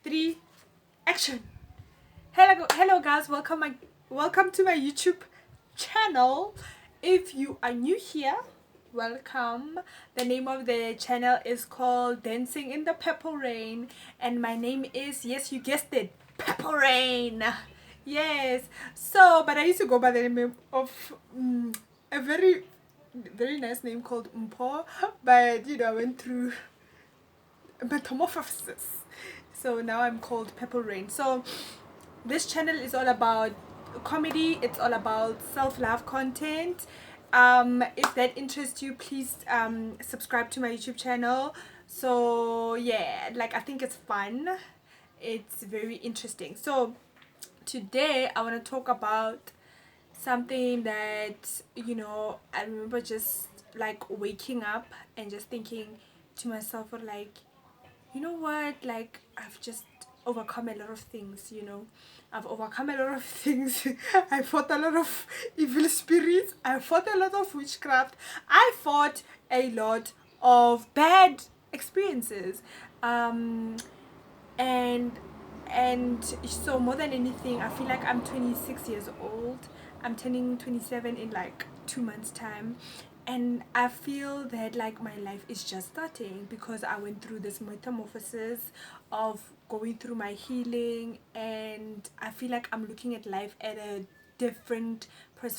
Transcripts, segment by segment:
Three, action. Hello guys, welcome to my YouTube channel. If you are new here, welcome. The name of the channel is called Dancing in the Purple Rain, and my name is, yes, you guessed it, Purple Rain. Yes. So, but I used to go by the name of a very nice name called Mpo, but I went through metamorphosis. So now I'm called Purple Rain. So this channel is all about comedy, it's all about self-love content. If that interests you, please subscribe to my YouTube channel. So yeah, like, I think it's fun, it's very interesting. So today I want to talk about something that I remember just like waking up and just thinking to myself, or like, you know what, like, I've just overcome a lot of things. I've overcome a lot of things. I fought a lot of evil spirits, I fought a lot of witchcraft, I fought a lot of bad experiences. Um and and so, more than anything, I feel like I'm 26 years old. I'm turning 27 in like 2 months time, and I feel that like my life is just starting, because I went through this metamorphosis of going through my healing, and I feel like I'm looking at life at a different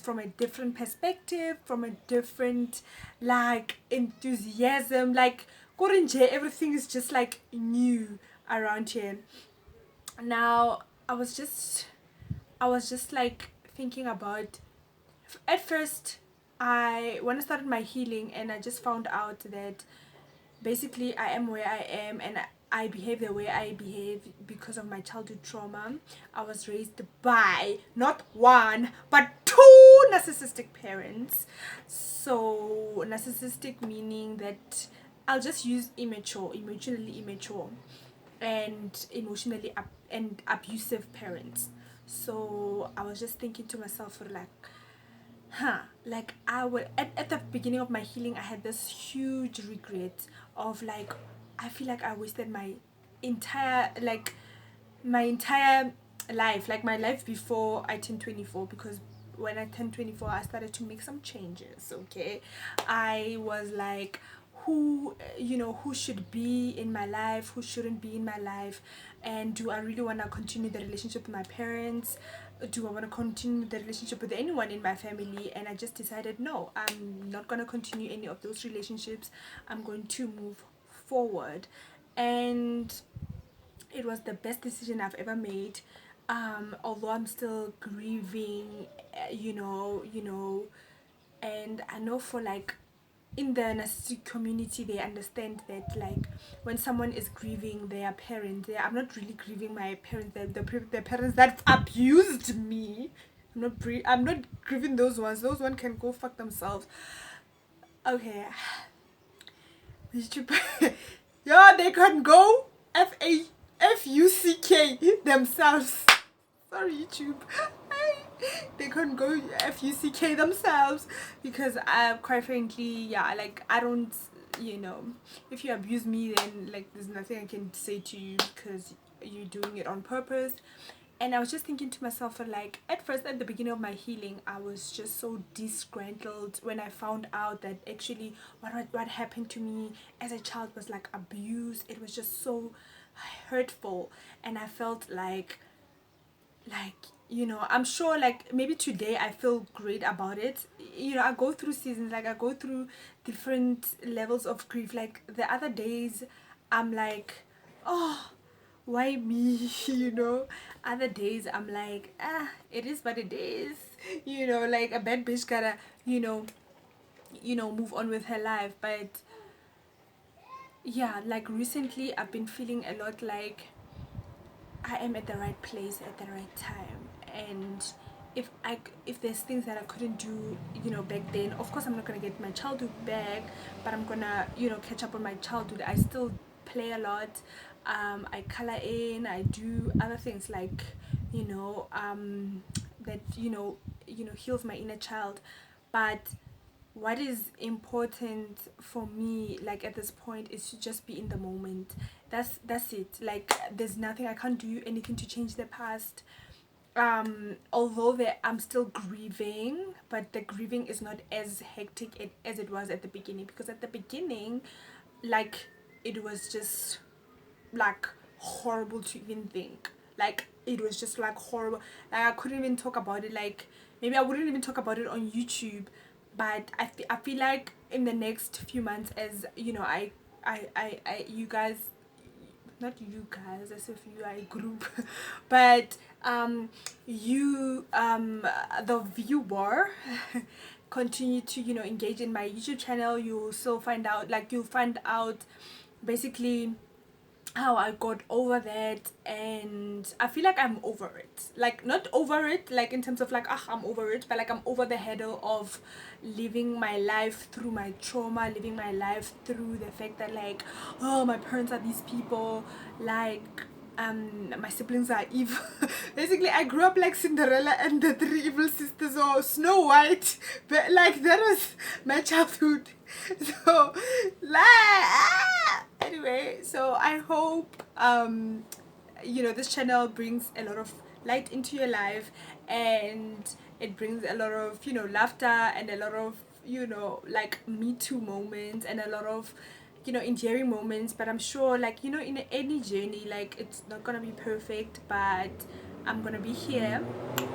from a different perspective, from a different, like, enthusiasm. Like, Korinje, everything is just like new around here. Now, I was just like thinking about, at first, I when I started my healing, and I just found out that basically I am where I am, and I behave the way I behave because of my childhood trauma. I was raised by not one but two narcissistic parents. So narcissistic meaning that I'll just use emotionally immature, and and abusive parents. So I was just thinking to myself, like, like, I would, at the beginning of my healing, I had this huge regret of, like, I feel like I wasted my entire life, like my life before I turned 24, because when I turned 24, I started to make some changes. Okay, I was like, who should be in my life, who shouldn't be in my life, and do I really want to continue the relationship with my parents? Do I want to continue the relationship with anyone in my family? And I just decided, no, I'm not going to continue any of those relationships. I'm going to move forward. And it was the best decision I've ever made. Although I'm still grieving, and I know, for like, in the narcissistic community, they understand that, like, when someone is grieving their parents, I'm not really grieving my parents, the parents that abused me. I'm not grieving those ones. Those ones can go fuck themselves. Okay. Yeah, they can go fuck themselves. Sorry, YouTube. They can go fuck themselves, because quite frankly, yeah, like, I don't, if you abuse me, then, like, there's nothing I can say to you, because you're doing it on purpose. And I was just thinking to myself, like, at first, at the beginning of my healing, I was just so disgruntled when I found out that actually what happened to me as a child was like abuse. It was just so hurtful, and I felt like, I'm sure, like, maybe today I feel great about it. I go through seasons, like, I go through different levels of grief. Like, the other days, I'm like, oh, why me? Other days I'm like, it is what it is. Like, a bad bitch gotta move on with her life. But yeah, like, recently I've been feeling a lot like I am at the right place at the right time. And if there's things that I couldn't do, back then, of course I'm not gonna get my childhood back, but I'm gonna, catch up on my childhood. I still play a lot. I color in, I do other things, like, that heals my inner child. But what is important for me, like at this point, is to just be in the moment. That's it. Like there's nothing, I can't do anything to change the past. Although I'm still grieving, but the grieving is not as hectic as it was at the beginning, because at the beginning, like, it was just like horrible to even think. Like it was just like horrible. Like I couldn't even talk about it. Like maybe I wouldn't even talk about it on YouTube. But I feel like in the next few months, as you know, you guys, not you guys, as if you are a group, but you the viewer continue to, you know, engage in my YouTube channel, you'll still find out, like you'll find out basically how I got over that. And I feel like I'm over it. Like not over it like in terms of like, ah, I'm over it, but like I'm over the hurdle of living my life through my trauma, living my life through the fact that like, oh, my parents are these people, like my siblings are evil. Basically I grew up like Cinderella and the three evil sisters, or Snow White, but like that was my childhood. So like anyway, so I hope you know, this channel brings a lot of light into your life, and it brings a lot of, you know, laughter, and a lot of, you know, like Me Too moments, and a lot of, you know, endearing moments. But I'm sure, like, you know, in any journey, like it's not gonna be perfect, but I'm gonna be here,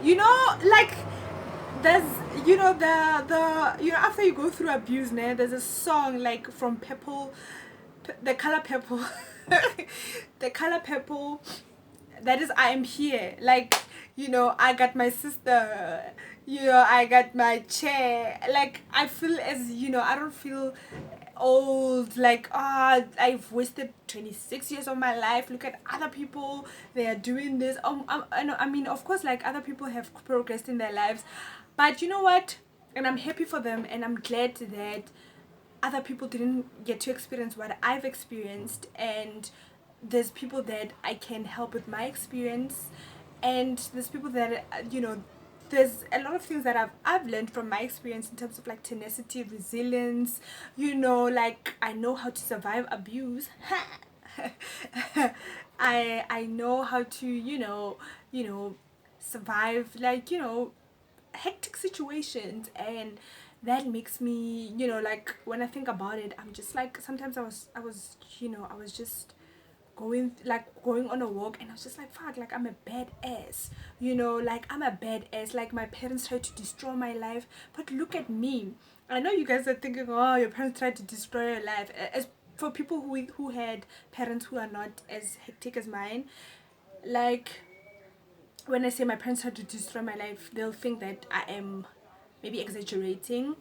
you know, like there's, you know, the you know, after you go through abuse, there's a song like from Purple, The Color Purple, The Color Purple, that is I am here. Like, you know, I got my sister, you know, I got my chair. Like I feel, as you know, I don't feel old, like, ah, I've wasted 26 years of my life. Look at other people, they are doing this. I mean, of course, like other people have progressed in their lives, but you know what, and I'm happy for them, and I'm glad that other people didn't get to experience what I've experienced, and there's people that I can help with my experience, and there's people that, you know, there's a lot of things that I've learned from my experience in terms of like tenacity, resilience, you know, like I know how to survive abuse. I know how to, you know, survive, like, you know, hectic situations. And that makes me, you know, like when I think about it, I'm just like, sometimes I was you know, I was just going on a walk, and I was just like, fuck, like I'm a badass, you know, like I'm a badass. Like my parents tried to destroy my life, but look at me. I know you guys are thinking, oh, your parents tried to destroy your life. As for people who had parents who are not as hectic as mine, like when I say my parents tried to destroy my life, they'll think that I am maybe exaggerating.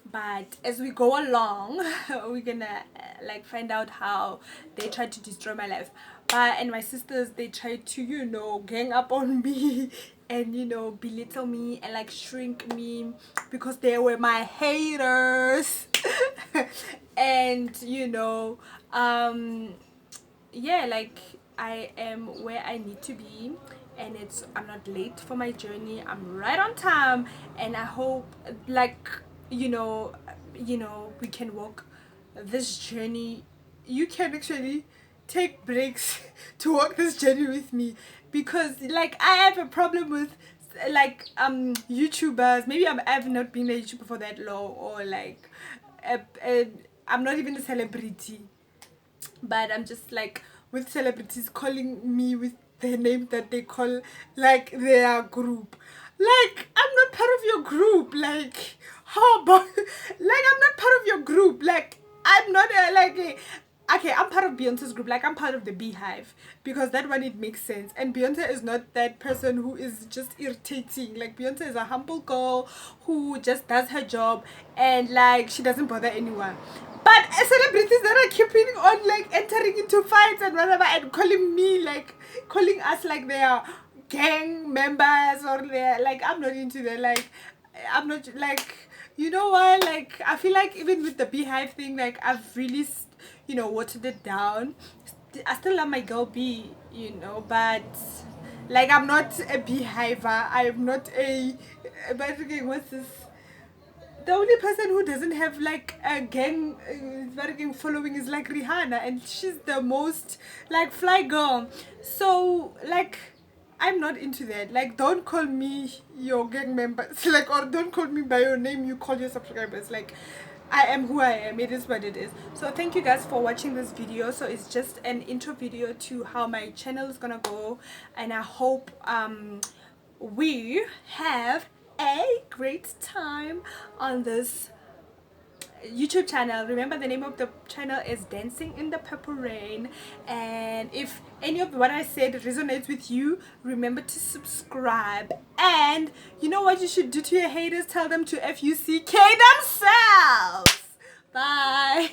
But as we go along, we're gonna like find out how they tried to destroy my life. But and my sisters, they tried to, you know, gang up on me and, you know, belittle me and like shrink me, because they were my haters. And you know, yeah, like I am where I need to be, and I'm not late for my journey, I'm right on time. And I hope, like, you know, we can walk this journey. You can actually take breaks to walk this journey with me, because like I have a problem with like YouTubers. Maybe I've not been a YouTuber for that long, or like I'm not even a celebrity, but I'm just like, with celebrities calling me with the name that they call like their group. Like I'm not part of your group. Like how about like I'm not part of your group. Like I'm not okay, I'm part of Beyonce's group. Like I'm part of the Beehive, because that one, it makes sense. And Beyonce is not that person who is just irritating. Like Beyonce is a humble girl who just does her job, and like she doesn't bother anyone. But celebrities that are keeping on like entering into fights and whatever, and calling us like they are gang members, or they're like, I'm not into that. Like I'm not like, you know what, like I feel like even with the Beehive thing, like I've really you know, watered it down. I still love my girl B, you know, but like I'm not a beehiver. I'm not a, but okay, what's this? the only person who doesn't have like a gang following is like Rihanna, and she's the most like fly girl. So like I'm not into that. Like, don't call me your gang members, like, or don't call me by your name you call your subscribers. Like, I am who I am. It is what it is. So thank you guys for watching this video. So it's just an intro video to how my channel is gonna go, and I hope we have a great time on this YouTube channel. Remember, the name of the channel is Dancing in the Purple Rain, and if any of what I said resonates with you, remember to subscribe. And you know what you should do to your haters? Tell them to FUCK themselves. Bye.